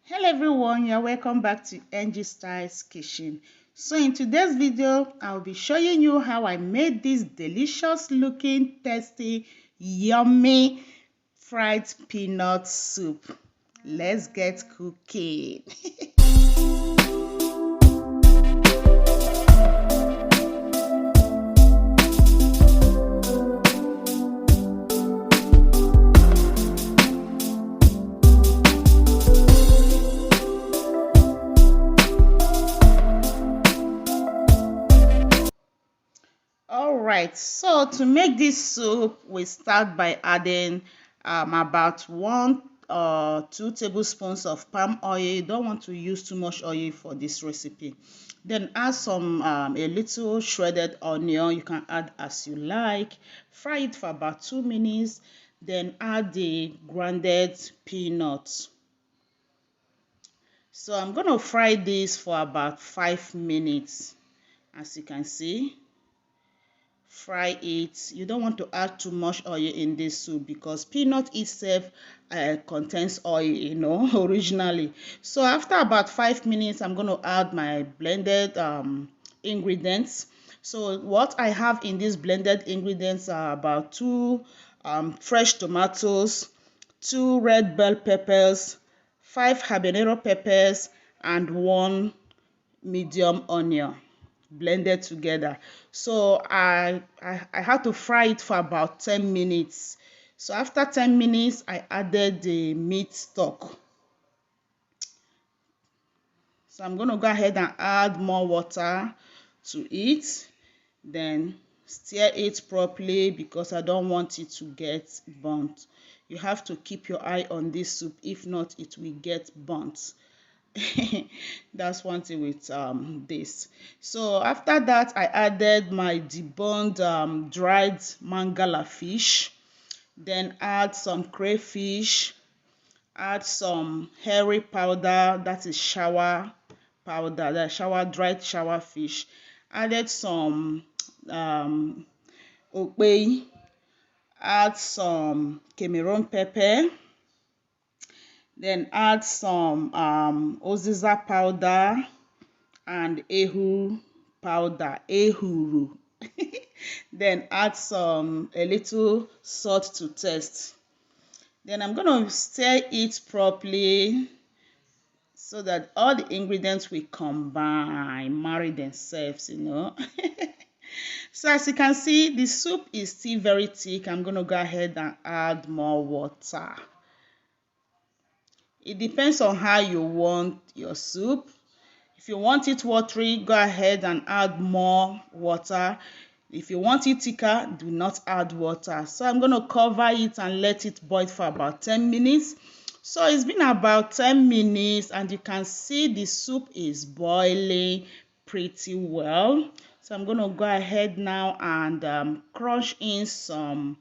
Hello everyone, you're welcome back to NG Styles Kitchen. So in today's video, I'll be showing you how I made this delicious looking, tasty, yummy fried peanut soup. Let's get cooking. Alright, so to make this soup, we start by adding about 1 or 2 tablespoons of palm oil. You don't want to use too much oil for this recipe. Then add a little shredded onion. You can add as you like. Fry it for about 2 minutes. Then add the grounded peanuts. So I'm going to fry this for about 5 minutes. As you can see, fry it. You don't want to add too much oil in this soup because peanut itself contains oil, originally. So after about 5 minutes, I'm going to add my blended ingredients. So what I have in these blended ingredients are about 2 fresh tomatoes, 2 red bell peppers, 5 habanero peppers, and 1 medium onion blended together. So I had to fry it for about 10 minutes. So after 10 minutes, I added the meat stock. So I'm going to go ahead and add more water to it. Then stir it properly because I don't want it to get burnt. You have to keep your eye on this soup. If not, it will get burnt. That's one thing with this. So after that, I added my deboned dried mangala fish. Then add some crayfish. Add some hairy powder, that is shower powder, dried shower fish. Added some okpei. Add some Cameroon pepper. Then add some oziza powder and ehuru powder, ehuru. Then add a little salt to taste. Then I'm going to stir it properly so that all the ingredients will combine, marry themselves. So as you can see, the soup is still very thick. I'm going to go ahead and add more water. It depends on how you want your soup. If you want it watery, go ahead and add more water. If you want it thicker, do not add water. So I'm going to cover it and let it boil for about 10 minutes. So it's been about 10 minutes and you can see the soup is boiling pretty well. So I'm going to go ahead now and crush in some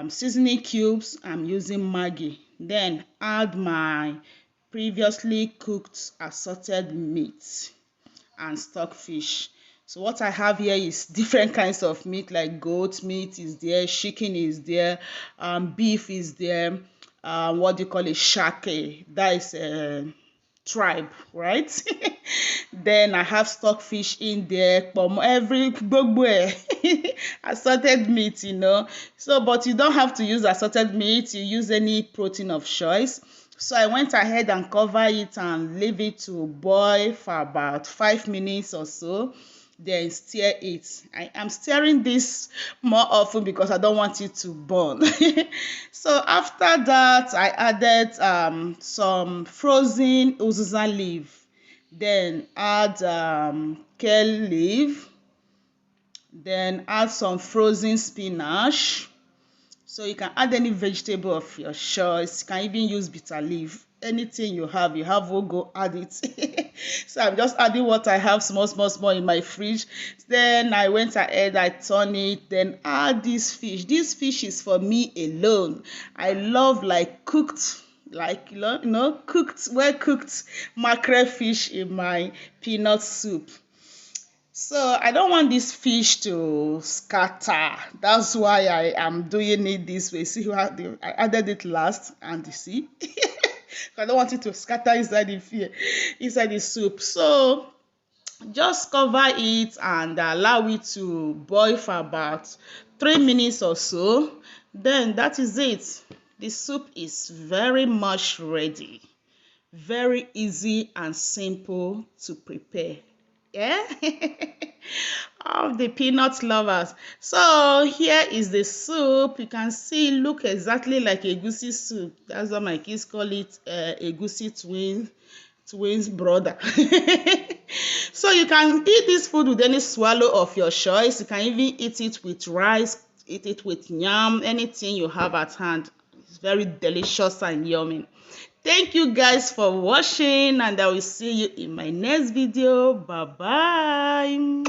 seasoning cubes. I'm using Maggi. Then add my previously cooked assorted meat and stockfish. So what I have here is different kinds of meat, like goat meat is there, chicken is there, beef is there, what do you call it, shake, that is tribe, right? Then I have stockfish in there, every gbogbo assorted meat, So, but you don't have to use assorted meat, you use any protein of choice. So I went ahead and cover it and leave it to boil for about 5 minutes or so. Then stir it. I am stirring this more often because I don't want it to burn. So after that, I added some frozen uziza leaf. Then add kale leaf. Then add some frozen spinach. So you can add any vegetable of your choice. You can even use bitter leaf. Anything you have, will go add it. So I'm just adding what I have small in my fridge. Then I went ahead, I turned it, then add this fish. This fish is for me alone. I love cooked, cooked, well cooked mackerel fish in my peanut soup. So I don't want this fish to scatter. That's why I am doing it this way. See how I added it last, and you see. I don't want it to scatter inside the soup. So just cover it and allow it to boil for about 3 minutes or so. Then that is it. The soup is very much ready. Very easy and simple to prepare. Yeah. Of the peanut lovers. So here is the soup. You can see look exactly like egusi soup. That's what my kids call it, egusi twins brother. So you can eat this food with any swallow of your choice. You can even eat it with rice, eat it with yam, anything you have at hand. It's very delicious and yummy. Thank you guys for watching, and I will see you in my next video. Bye bye.